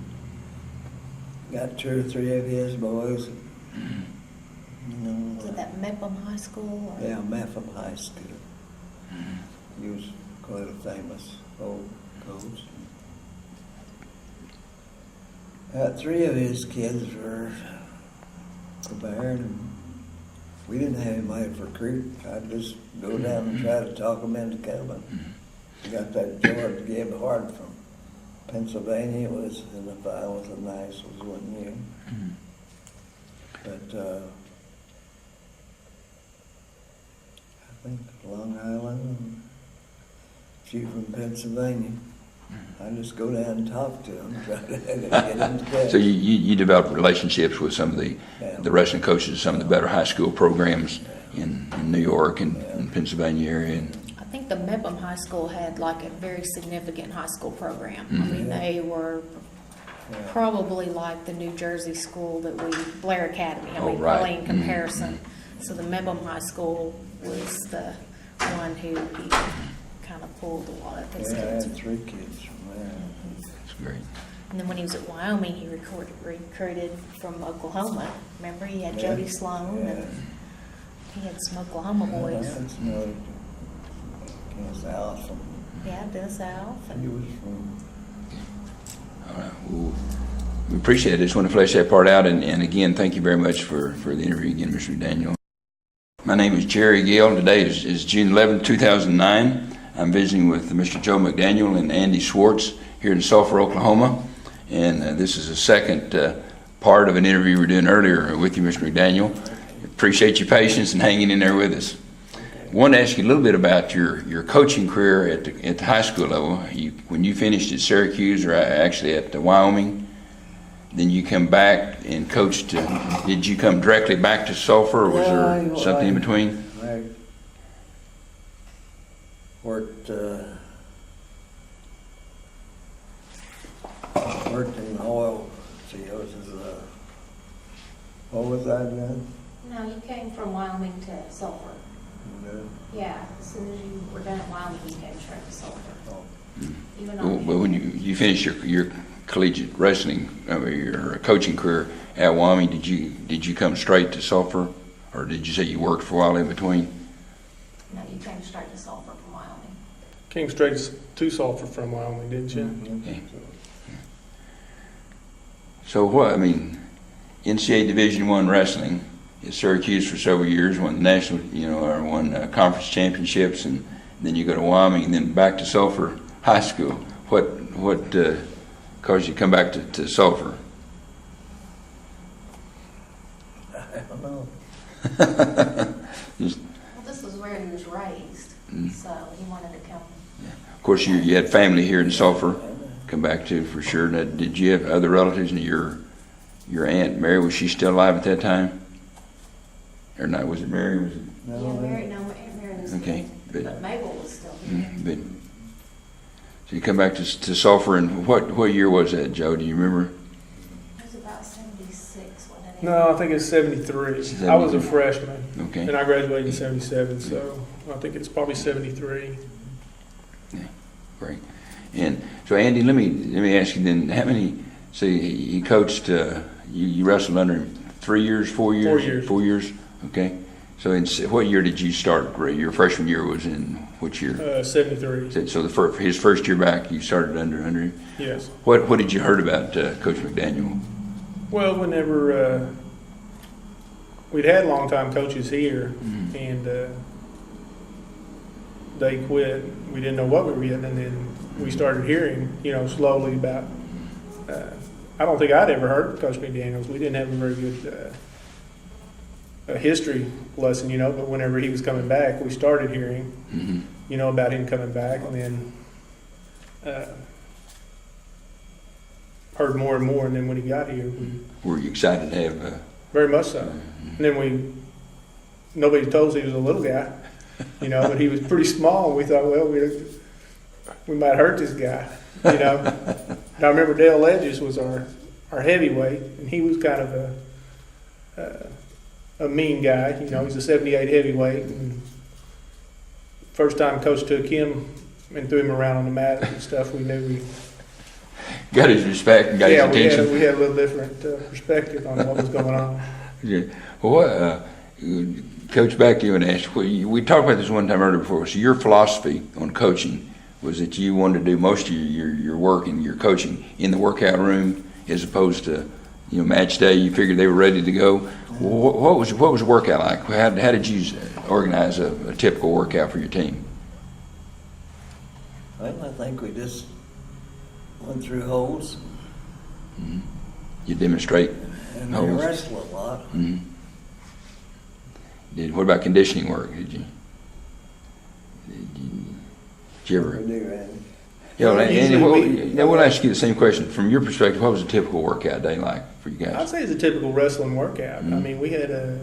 got 2 or 3 of his boys. You know, Was it that Mepham High School? Or? yeah, Mepham High School. He was quite a famous old coach. 3 of his kids were there, and we didn't have anybody to recruit. I'd just go down and try to talk them into coming. We got that George Gebhardt from Pennsylvania was in the file with the Nationals one year. But I think Long Island and a few from Pennsylvania. I just go down and talk to them, try to get them together. So you developed relationships with some of the wrestling coaches, some of the better high school programs in New York and Pennsylvania area. And I think the Mepham High School had like a very significant high school program. I mean, they were probably like the New Jersey school Blair Academy. I mean, right. probably in comparison. So the Mepham High School was the one who he kind of pulled a lot of his I kids. had 3 kids from there. it's great. And then when he was at Wyoming, he recruited from Oklahoma. Remember, he had Jody Sloan, and he had some Oklahoma boys. That's another South. Yeah, Dennis Alf. He And was from. All right. Well, we appreciate it. I just want to flesh that part out. And again, thank you very much for the interview again, Mr. McDaniel. My name is Jerry Gill. Today is June 11, 2009. I'm visiting with Mr. Joe McDaniel and Andy Schwartz here in Sulphur, Oklahoma. And this is the second part of an interview we were doing earlier with you, Mr. McDaniel. Appreciate your patience and hanging in there with us. I want to ask you a little bit about your coaching career at the high school level. When you finished at Syracuse, or actually at Wyoming, then you come back and coached. Did you come directly back to Sulphur, or was there something in between? I worked in oil fields as what was I doing? no, you came from Wyoming to Sulphur. Yeah, as soon as you were done at Wyoming, you came straight to Sulphur. Even though But when you finished your collegiate wrestling, your coaching career at Wyoming, did you come straight to Sulphur, or did you say you worked for a while in between? no, you came straight to Sulphur from Wyoming. Came straight to Sulphur from Wyoming, didn't you? Okay. So what, NCAA Division I wrestling at Syracuse for several years, won national, or won conference championships, and then you go to Wyoming and then back to Sulphur High School. What caused you to come back to Sulphur? I don't know. Well, this was where he was raised, so he wanted to come. Of course, you had family here in Sulphur. Come back to for sure. Now, did you have other relatives? And your aunt Mary, was she still alive at that time? Or not? Was it Mary? Was it? Yeah, Mary was Okay, still, but Mabel was still here. But so you come back to Sulphur, and what year was that, Joe? Do you remember? It was about 76, wasn't it? No, I think it's 73. I was a freshman, Okay. and I graduated in 77, so I think it's probably 73. Great. And so, Andy, let me ask you then, how many? So he coached. You wrestled under him 3 years, 4 years? 4 years. 4 years. Okay. So, what year did you start? Your freshman year was in which year? 73. So his first year back, you started under him. Yes. What did you heard about Coach McDaniel? Well, whenever we'd had longtime coaches here, and they quit, we didn't know what we were getting, and then we started hearing, slowly about. I don't think I'd ever heard of Coach McDaniel's. We didn't have a very good a history lesson, but whenever he was coming back, we started hearing, about him coming back, and then heard more and more. And then when he got here, Were you excited to have? very much so. And then nobody told us he was a little guy, but he was pretty small. We thought, well, we might hurt this guy, And I remember Dale Ledges was our heavyweight, and he was kind of a a mean guy. You know, he's a 78 heavyweight. And first time Coach took him and threw him around on the mat and stuff, we knew we Got his respect and got his attention. we had a little different perspective on what was going on. Yeah. Well, Coach, back to you and ask. We talked about this one time earlier before. So your philosophy on coaching was that you wanted to do most of your work and your coaching in the workout room, as opposed to match day. You figured they were ready to go. What was the workout like? How did you organize a typical workout for your team? Well, I think we just went through holes. Mm-hmm. You demonstrate And holes. we wrestle a lot. Mm-hmm. What about conditioning work? Did you ever? We do, Randy. Yeah, we'll ask you the same question. From your perspective, what was a typical workout day like for you guys? I'd say it's a typical wrestling workout. Mm-hmm. I mean, we had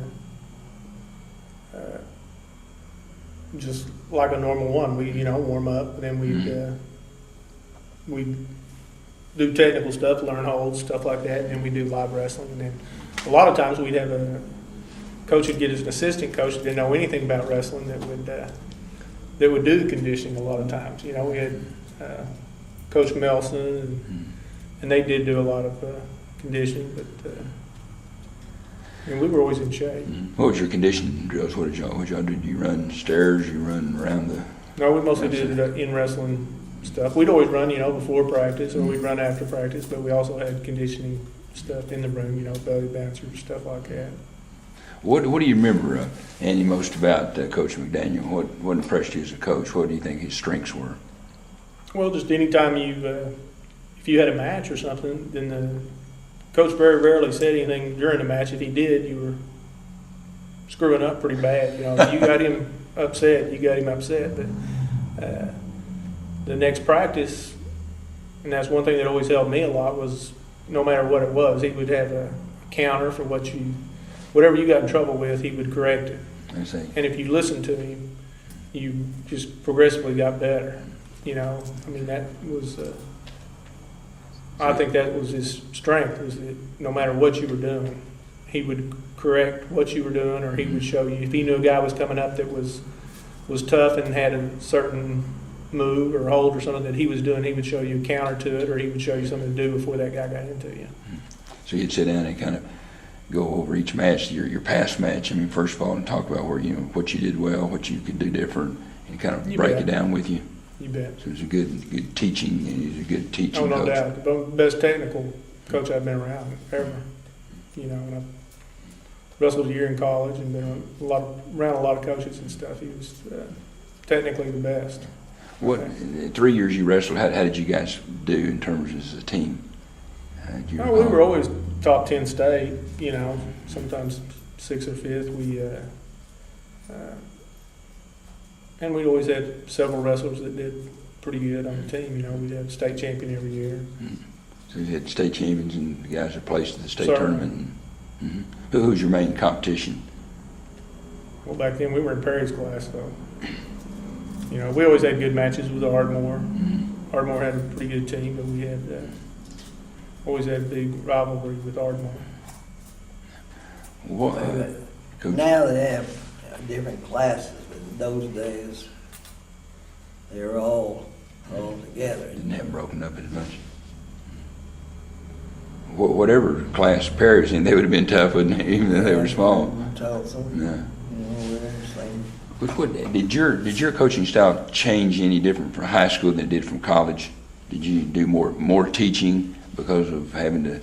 just like a normal one. We warm up, and then we'd do technical stuff, learn holds, stuff like that, and then we do live wrestling. And then a lot of times we'd have a coach would get as an assistant coach that didn't know anything about wrestling that would do the conditioning a lot of times. We had Coach Melson, and they did do a lot of conditioning, but we were always in shape. What was your conditioning drills? What did y'all do? Did you run stairs? You run around the? No, we mostly did in wrestling stuff. We'd always run, before practice, or we'd run after practice, but we also had conditioning stuff in the room, belly bouncers, stuff like that. What do you remember, Andy, most about Coach McDaniel? What impressed you as a coach? What do you think his strengths were? Well, just anytime if you had a match or something, then the coach very rarely said anything during the match. If he did, you were screwing up pretty bad. If you got him upset, you got him upset. But the next practice, and that's one thing that always helped me a lot, was no matter what it was, he would have a counter for whatever you got in trouble with, he would correct it. I see. And if you listened to him, you just progressively got better. That was, I think that was his strength, was that no matter what you were doing, he would correct what you were doing, or he would show you. If he knew a guy was coming up that was tough and had a certain move or hold or something that he was doing, he would show you a counter to it, or he would show you something to do before that guy got into you. So you'd sit down and kind of go over each match, your past match. First of all, and talk about where what you did well, what you could do different, and kind of break it down with you. You bet. So it was a good teaching, and he's a good teaching no coach. doubt. The best technical coach I've been around ever. And I've wrestled a year in college and been around a lot of coaches and stuff. He was technically the best. What 3 years you wrestled? How did you guys do in terms of a team? We were always top 10 state. Sometimes 6th or 5th. And we'd always had several wrestlers that did pretty good on the team. We'd have state champion every year. So you had state champions and the guys that placed at the state Certainly. tournament. Who was your main competition? Well, back then we were in Perry's class, so we always had good matches with Ardmore. Ardmore had a pretty good team, but we had always had a big rivalry with Ardmore. Coach? Now they have different classes, but in those days, they were all together. Didn't have broken up as much. Whatever class Perry was in, they would have been tough, wouldn't they? Even though they were small. Tulsa, Yeah. we're in the same. Did your coaching style change any different from high school than it did from college? Did you do more teaching because of having to,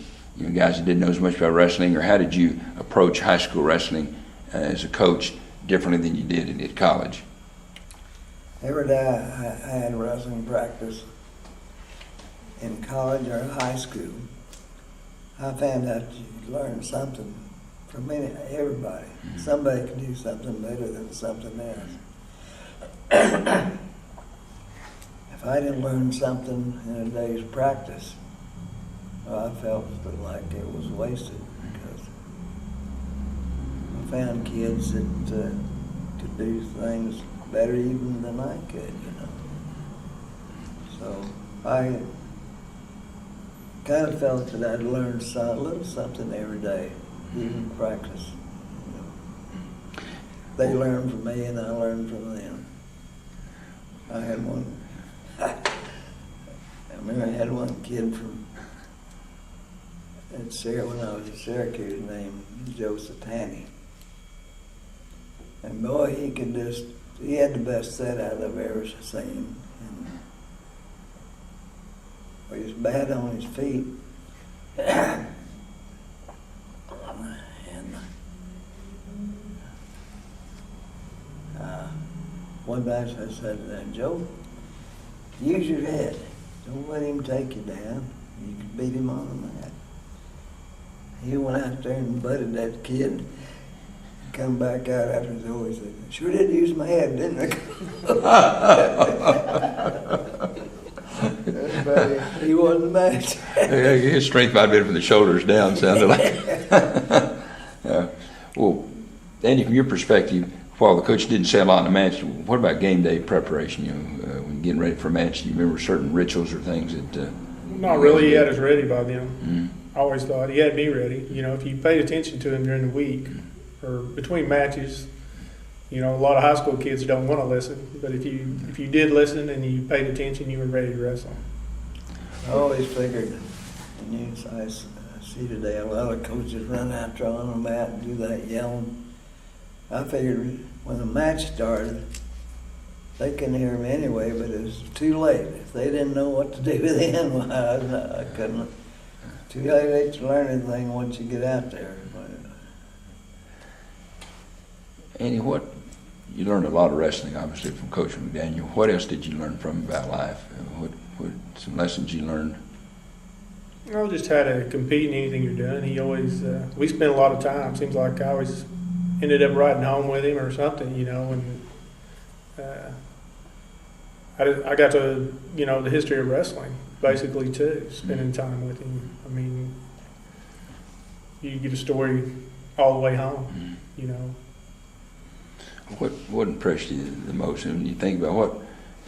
guys that didn't know as much about wrestling, or how did you approach high school wrestling as a coach differently than you did at college? Every day I had wrestling practice in college or high school. I found out you could learn something from everybody. Somebody can do something better than something else. If I didn't learn something in a day's practice, I felt like it was wasted, because I found kids that could do things better even than I could, So I kind of felt that I'd learn a little something every day, even practice. they learned from me and I learned from them. I had one, I remember I had one kid from, when I was at Syracuse, named Joe McDaniel. And boy, he had the best set out I've ever seen. And he was bad on his feet. And one night I said, Joe, use your head. Don't let him take you down. You can beat him on the mat. He went out there and butted that kid. Come back out after his always said, sure did use my head, didn't I? But he wasn't the match. His strength might have been from the shoulders down, sounded like. Yeah. Well, Andy, from your perspective, while the coach didn't say a lot in the match, what about game day preparation? When getting ready for a match, do you remember certain rituals or things that? Not really. He had us ready by then. Mm-hmm. I always thought he had me ready. If you paid attention to him during the week or between matches, a lot of high school kids don't want to listen. But if you did listen and you paid attention, you were ready to wrestle. I always figured, and I see today a lot of coaches run out there on the mat and do that yelling. I figured when the match started, they couldn't hear him anyway, but it was too late. If they didn't know what to do then, I couldn't. Too late to learn anything once you get out there. Andy, you learned a lot of wrestling, obviously, from Coach McDaniel. What else did you learn from him about life? What some lessons you learned? Just how to compete in anything you're doing. He always, we spent a lot of time. Seems like I always ended up riding home with him or something, and I got to, the history of wrestling, basically, too, spending time with him. I mean, you get a story all the way home, What impressed you the most? And when you think about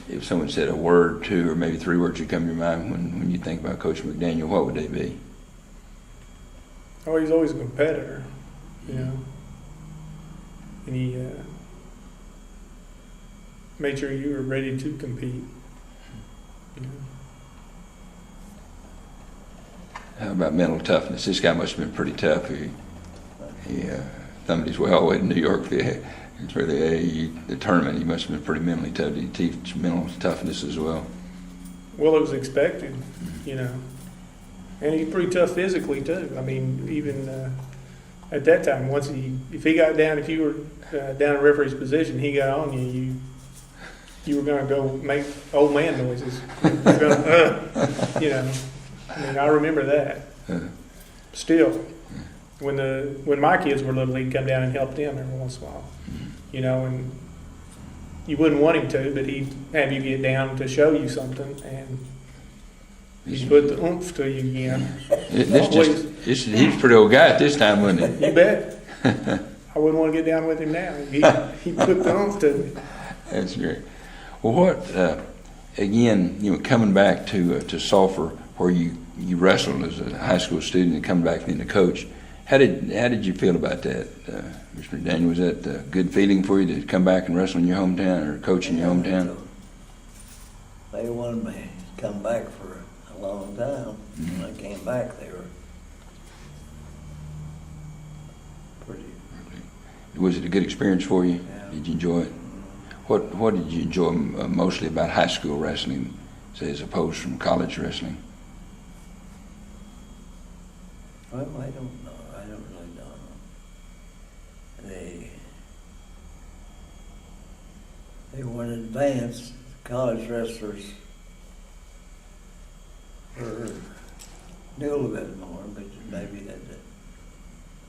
if someone said a word, two, or maybe three words that come to your mind when you think about Coach McDaniel, what would they be? Oh, he's always a competitor, and he made sure you were ready to compete. How about mental toughness? This guy must have been pretty tough. He thumbed his way all the way to New York for the tournament. He must have been pretty mentally tough. Did he teach mental toughness as well? Well, it was expected, and he's pretty tough physically too. I mean, even at that time, if you were down in referee's position, he got on you. You were going to go make old man noises. I mean, I remember that. Still, when my kids were little, he'd come down and help them every once in a while. And you wouldn't want him to, but he'd have you get down to show you something, and he'd put the oomph to you again. He's a pretty old guy at this time, wasn't he? You bet. I wouldn't want to get down with him now. He put the oomph to me. That's great. Well, again, coming back to Sulphur, where you wrestled as a high school student and come back then to coach, how did you feel about that, Mr. McDaniel? Was that a good feeling for you to come back and wrestle in your hometown or coach in your hometown? They wanted me to come back for a long time. When I came back, they were pretty. Was it a good experience for you? Yeah. Did you enjoy it? What did you enjoy mostly about high school wrestling, say, as opposed from college wrestling? Well, I don't know. I don't really know. They weren't advanced. College wrestlers knew a little bit more, but maybe that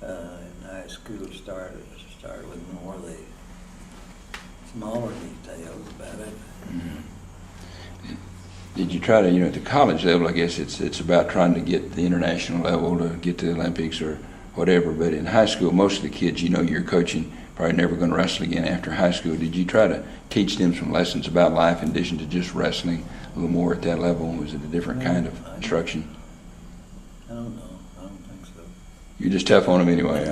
in high school started with more of the smaller details about it. Mm-hmm. Did you try to, at the college level, I guess it's about trying to get the international level, to get to the Olympics or whatever, but in high school, most of the kids, you're coaching, probably never going to wrestle again after high school. Did you try to teach them some lessons about life in addition to just wrestling a little more at that level? Was it a different kind of instruction? I don't know. I don't think so. You're just tough on them anyway,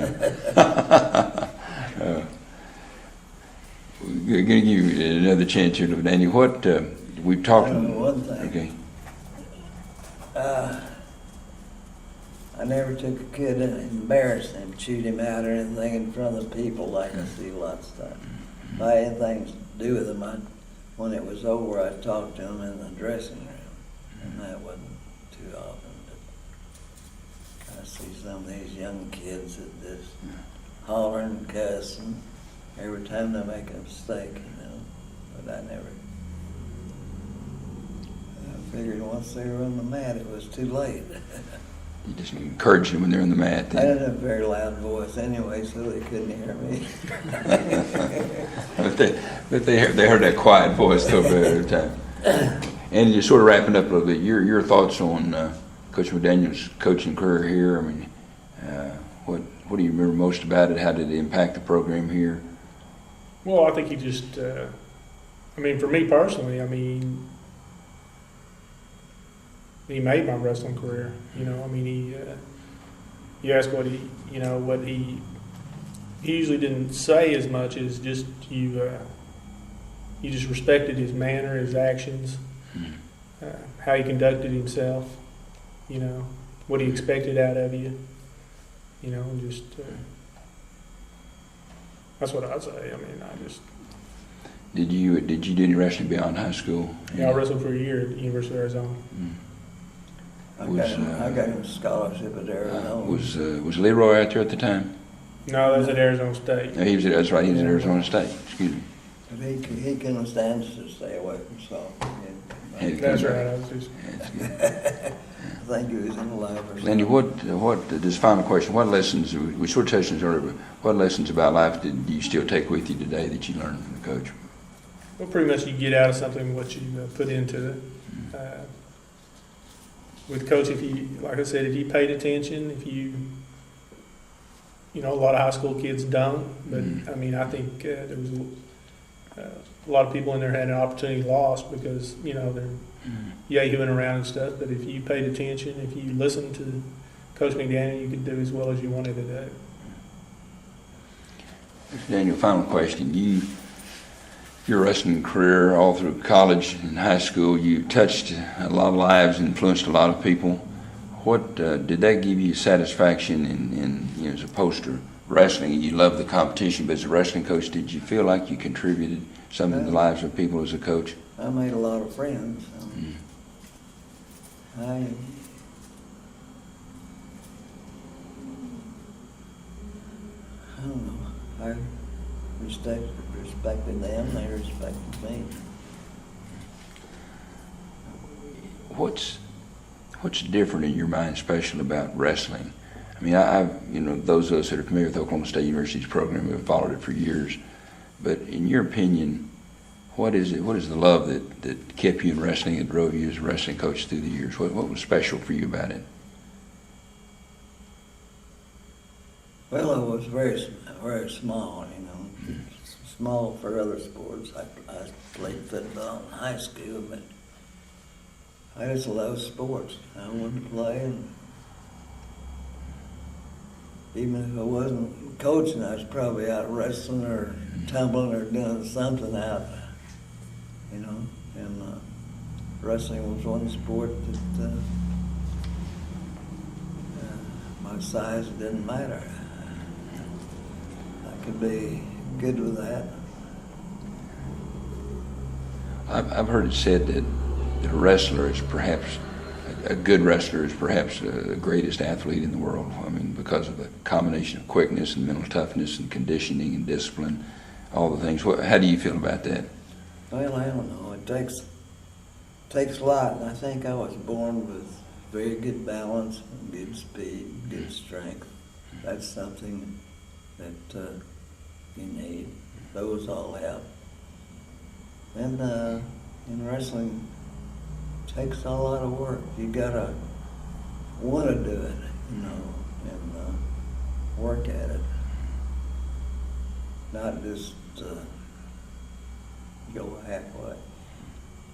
huh? another chance here, Daniel. What, we've talked. I know one thing. Okay. I never took a kid and embarrassed him, chewed him out or anything in front of people like I see lots of times. If I had anything to do with him, when it was over, I talked to him in the dressing room, and that wasn't too often. But I see some of these young kids that just holler and cuss and every time they make a mistake, But I figured once they were on the mat, it was too late. You just encourage them when they're on the mat. I didn't have a very loud voice anyway, so they couldn't hear me. but they heard that quiet voice though every time. And you're sort of wrapping up a little bit. Your thoughts on Coach McDaniel's coaching career here? I mean, what do you remember most about it? How did it impact the program here? Well, I think he just, for me personally, he made my wrestling career. You ask what he usually didn't say as much as just you just respected his manner, his actions, how he conducted himself, what he expected out of you, that's what I'd say. Did you do any wrestling beyond high school? Yeah, I wrestled for a year at the University of Arizona. I got him a scholarship at Arizona. Was Leroy out there at the time? No, that was at Arizona State. No, that's right. He was at Arizona State. Excuse me. But he couldn't stand to stay away from soccer. That's right. I was just. That's good. I think he was in love or something. Landy, what? This final question. What lessons? We sort of touched on this earlier, but what lessons about life did you still take with you today that you learned from the coach? Well, pretty much you get out of something what you put into it. With Coach, if you paid attention, a lot of high school kids don't, but I think there was a lot of people in there had an opportunity lost because, they're yay-hooing around and stuff, but if you paid attention, if you listened to Coach McDaniel, you could do as well as you wanted to do. Daniel, final question. Your wrestling career all through college and high school, you touched a lot of lives, influenced a lot of people. What did that give you satisfaction in as opposed to wrestling? You love the competition, but as a wrestling coach, did you feel like you contributed something to the lives of people as a coach? I made a lot of friends. I don't know. I respected them, they respected me. What's different in your mind, special about wrestling? Those of us that are familiar with Oklahoma State University's program have followed it for years. But in your opinion, what is it? What is the love that kept you in wrestling and drove you as a wrestling coach through the years? What was special for you about it? Well, I was very, very small, Small for other sports. I played football in high school, but I just love sports. I wanted to play, and even if I wasn't coaching, I was probably out wrestling or tumbling or doing something out, and wrestling was one sport that my size didn't matter. I could be good with that. I've heard it said that a wrestler is perhaps, a good wrestler is perhaps the greatest athlete in the world. Because of the combination of quickness and mental toughness and conditioning and discipline, all the things. How do you feel about that? Well, I don't know. It takes a lot, and I think I was born with very good balance, good speed, good strength. That's something that you need. Those all help. And in wrestling, it takes a lot of work. You gotta want to do it, and work at it. Not just go halfway.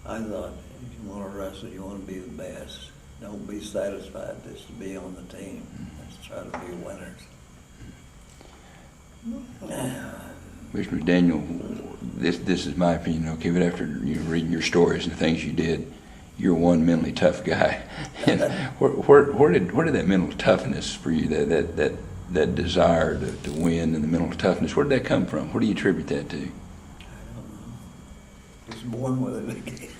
I thought if you want to wrestle, you want to be the best. Don't be satisfied just to be on the team. Let's try to be winners. Mr. McDaniel, this is my opinion, okay, but after reading your stories and the things you did, you're one mentally tough guy. And where did that mental toughness for you, that desire to win and the mental toughness, where did that come from? What do you attribute that to? I don't know. Just born with it.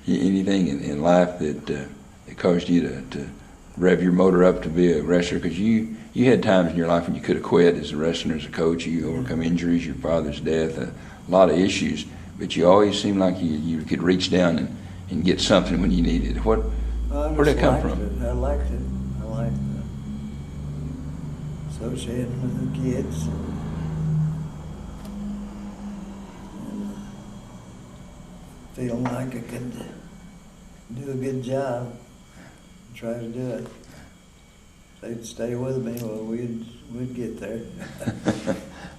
Anything in life that caused you to rev your motor up to be a wrestler? Because you had times in your life when you could have quit as a wrestler, as a coach. You overcome injuries, your father's death, a lot of issues, but you always seemed like you could reach down and get something when you needed it. Where'd that come from? I liked it. I liked associating with the kids. And feeling like I could do a good job, try to do it. If they'd stay with me, well, we'd get there.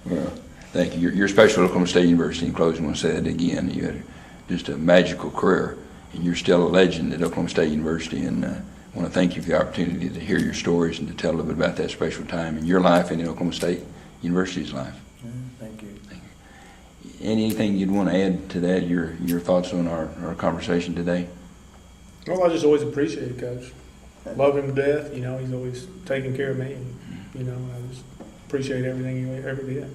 Well, thank you. You're special at Oklahoma State University. In closing, I want to say that again. You had just a magical career, and you're still a legend at Oklahoma State University. And I want to thank you for the opportunity to hear your stories and to tell a little bit about that special time in your life and in Oklahoma State University's life. Thank you. Anything you'd want to add to that, your thoughts on our conversation today? Well, I just always appreciate Coach. Love him to death. He's always taking care of me. And, I just appreciate everything he ever did.